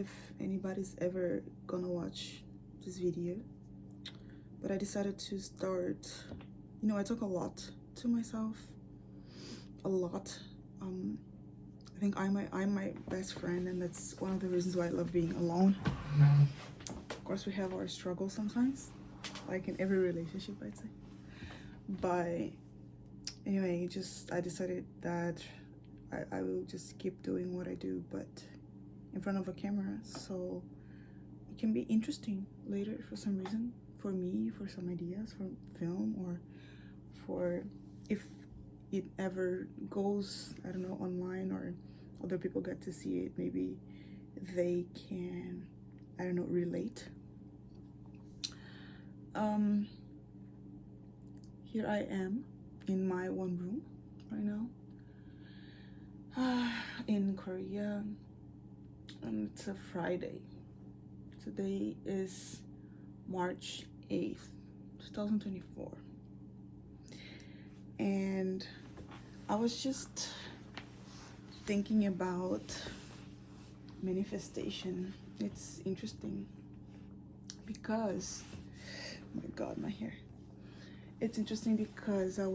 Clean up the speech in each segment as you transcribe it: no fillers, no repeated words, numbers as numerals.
if anybody's ever gonna watch this video, but I decided to start, I talk a lot to myself, a lot. I think I'm my best friend, and that's one of the reasons why I love being alone. Of course, we have our struggles sometimes, like in every relationship, I'd say. But anyway, I decided that I will just keep doing what I do, but in front of a camera, so it can be interesting later for some reason, for me, for some ideas for film, or for if it ever goes, I don't know, online, or other people get to see it, maybe they can, I don't know, relate. Here I am in my one room right now, in Korea, and it's a Friday. Today is March 8th, 2024. And I was just thinking about manifestation. It's interesting because, oh my god, my hair. It's interesting because I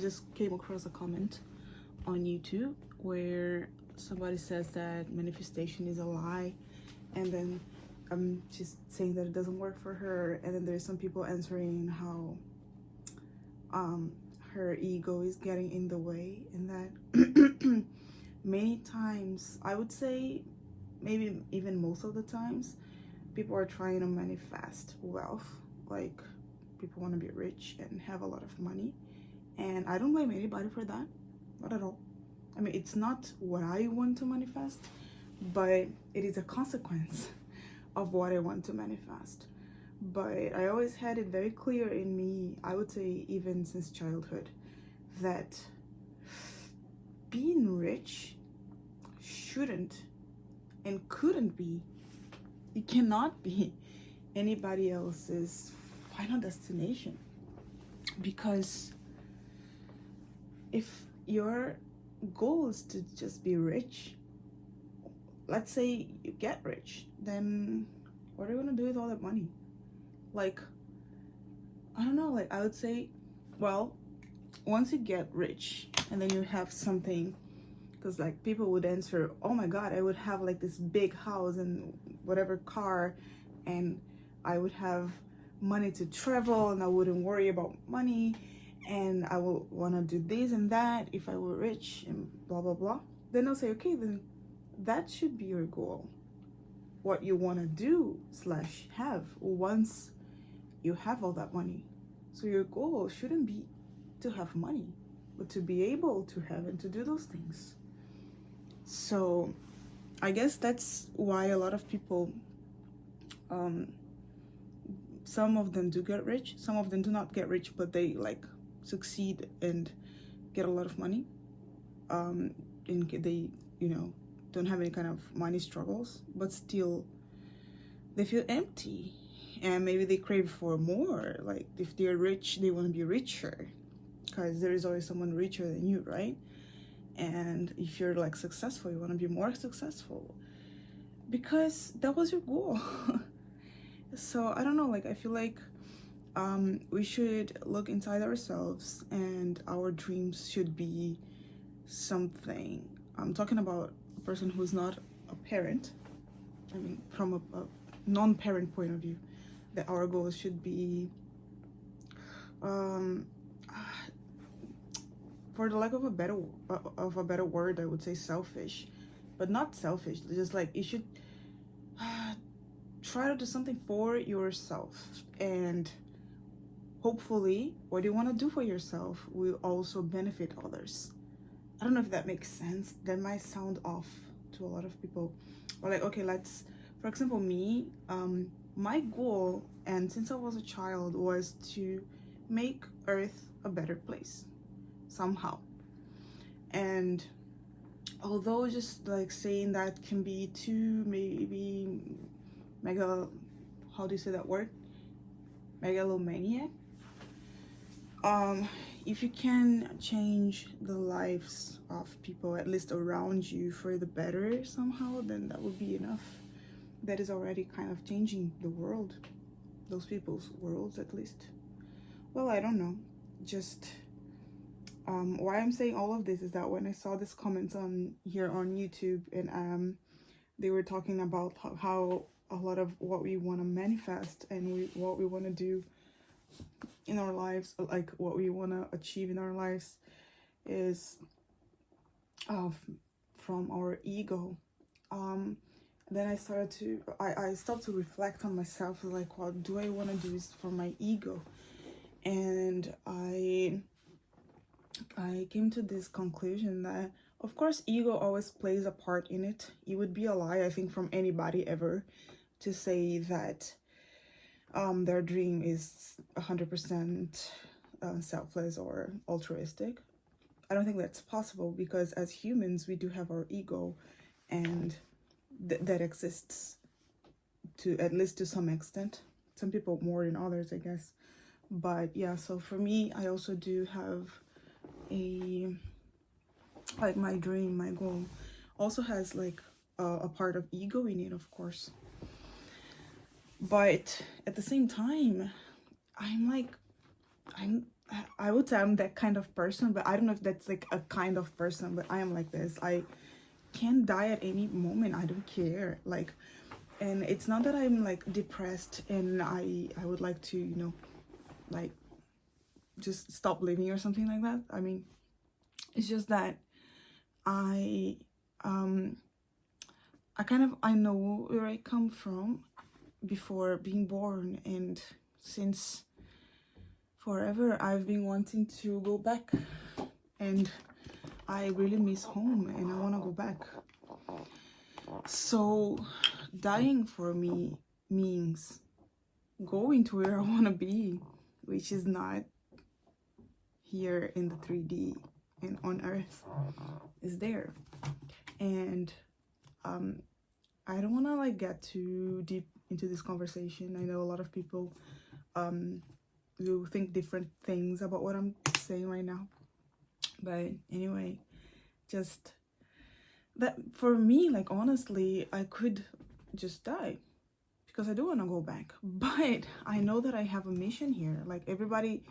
just came across a comment on YouTube where somebody says that manifestation is a lie, and then she's saying that it doesn't work for her, and then there's some people answering how her ego is getting in the way, and that many times, I would say maybe even most of the times, people are trying to manifest wealth. Like, people want to be rich and have a lot of money, and I don't blame anybody for that, not at all. I mean, it's not what I want to manifest, but it is a consequence of what I want to manifest. But I always had it very clear in me, I would say even since childhood, that being rich shouldn't and couldn't be, it cannot be anybody else's final destination. Because if your goal is to just be rich, let's say you get rich, then what are you gonna do with all that money? Like, I don't know, like I would say, well, once you get rich and then you have something, because like people would answer, oh my god, I would have like this big house and whatever car, and I would have money to travel, and I wouldn't worry about money, and I will want to do this and that if I were rich, and blah blah blah. Then I'll say, okay, then that should be your goal, what you want to do / have once you have all that money. So your goal shouldn't be to have money, but to be able to have and to do those things. So I guess that's why a lot of people, some of them do get rich, some of them do not get rich, but they like succeed and get a lot of money, and they, don't have any kind of money struggles, but still they feel empty, and maybe they crave for more. Like, if they're rich, they want to be richer, because there is always someone richer than you, right? And if you're like successful, you want to be more successful because that was your goal. So I don't know, like I feel like we should look inside ourselves, and our dreams should be something. I'm talking about a person who's not a parent. I mean, from a non-parent point of view, that our goals should be, for the lack of a better word, I would say selfish, but not selfish. Just like, you should try to do something for yourself, and hopefully what you want to do for yourself will also benefit others. I don't know if that makes sense. That might sound off to a lot of people, or like, okay, let's, for example, me, my goal, and since I was a child, was to make Earth a better place somehow. And although just like saying that can be too, maybe how do you say that word, megalomaniac, if you can change the lives of people, at least around you, for the better somehow, then that would be enough. That is already kind of changing the world, those people's worlds at least. Well, I don't know. Just why I'm saying all of this is that when I saw this comments on here on YouTube, and they were talking about how a lot of what we want to manifest and what we want to do in our lives, like what we want to achieve in our lives, is from our ego. Then I started to I stopped to reflect on myself, like, what do I want to do is for my ego. And I came to this conclusion that of course ego always plays a part in it. It would be a lie, I think, from anybody ever to say that their dream is 100% selfless or altruistic. I don't think that's possible, because as humans we do have our ego, and that exists to at least to some extent. Some people more than others, I guess. But yeah, so for me, I also do have like my dream, my goal also has like a part of ego in it, of course. But at the same time, I would say I'm that kind of person, but I don't know if that's like a kind of person, but I am like this. I can die at any moment. I don't care. Like, and it's not that I'm like depressed and I would like to, you know, like just stop living or something like that. I mean, it's just that I know where I come from before being born, and since forever I've been wanting to go back, and I really miss home and I want to go back. So dying for me means going to where I want to be, which is not here in the 3D and on Earth, is there. And I don't want to like get too deep into this conversation. I know a lot of people will think different things about what I'm saying right now, but anyway, just that for me, like, honestly, I could just die because I do want to go back, but I know that I have a mission here. Like, everybody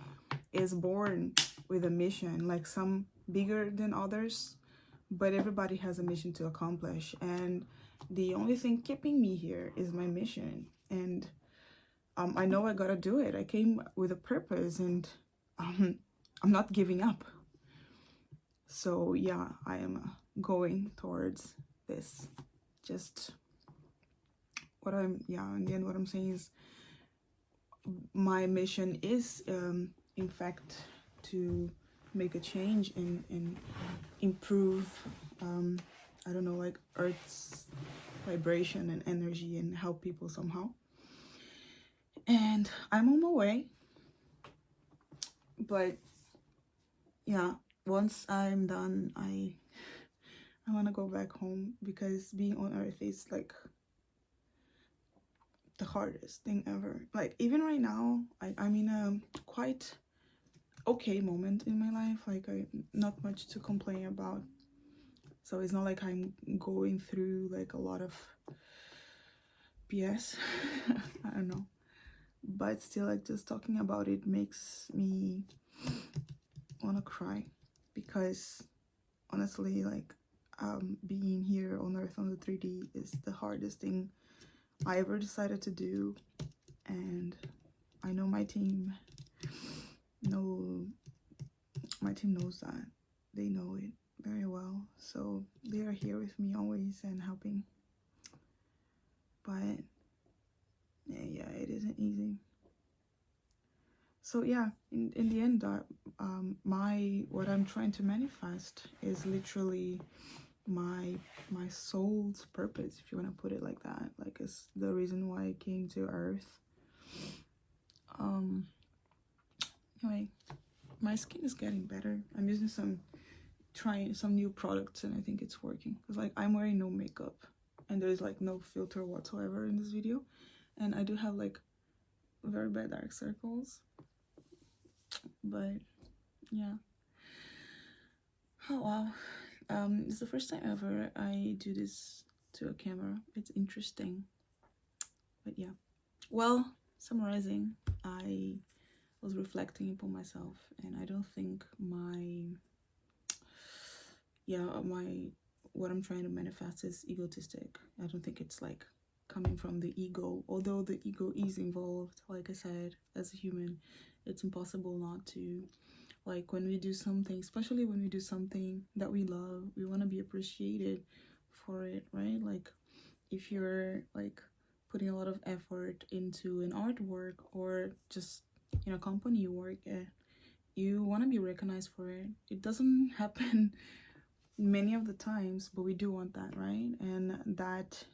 is born with a mission, like some bigger than others, but everybody has a mission to accomplish, and the only thing keeping me here is my mission. And I know I gotta do it. I came with a purpose, and I'm not giving up. So yeah, I am going towards this. Just what I'm, yeah, in the end, what I'm saying is my mission is in fact to make a change and improve I don't know, like Earth's vibration and energy, and help people somehow. And I'm on my way. But yeah, once I'm done, I want to go back home, because being on Earth is like the hardest thing ever. Like, even right now, I'm in a quite okay moment in my life. Like, I not much to complain about. So it's not like I'm going through like a lot of BS. I don't know. But still, like, just talking about it makes me want to cry, because honestly, like, being here on Earth on the 3D is the hardest thing I ever decided to do. And I know my team knows that. They know it very well, so they are here with me always and helping. But yeah, it isn't easy. So yeah, in the end, what I'm trying to manifest is literally my soul's purpose, if you want to put it like that. Like, it's the reason why I came to Earth. Anyway, my skin is getting better. I'm using trying some new products, and I think it's working, because like I'm wearing no makeup and there's like no filter whatsoever in this video, and I do have like very bad dark circles. But yeah. Oh wow. It's the first time ever I do this to a camera. It's interesting. But yeah. Well, summarizing, I was reflecting upon myself, and I don't think my what I'm trying to manifest is egotistic. I don't think it's like coming from the ego, although the ego is involved. Like I said, as a human, it's impossible not to. Like when we do something, especially when we do something that we love, we want to be appreciated for it, right? Like if you're like putting a lot of effort into an artwork or just in a company you work at, you want to be recognized for it. It doesn't happen many of the times, but we do want that, right? And that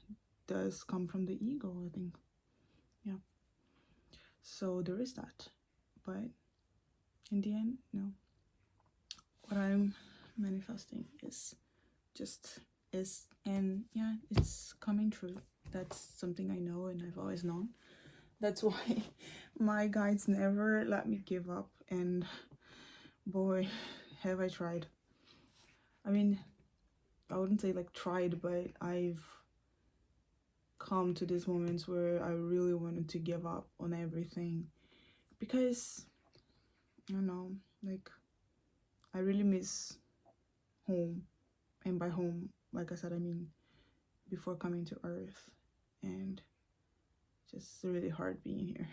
does come from the ego, I think. Yeah. So there is that. But in the end, no. What I'm manifesting is just is, and yeah, it's coming true. That's something I know and I've always known. That's why my guides never let me give up, and boy, have I tried. I mean, I wouldn't say like tried, but I've come to these moments where I really wanted to give up on everything because I don't know, like I really miss home, and by home, like I said, I mean before coming to Earth, and just really hard being here.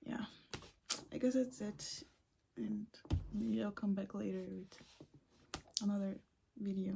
Yeah, I guess that's it, and maybe I'll come back later with another video.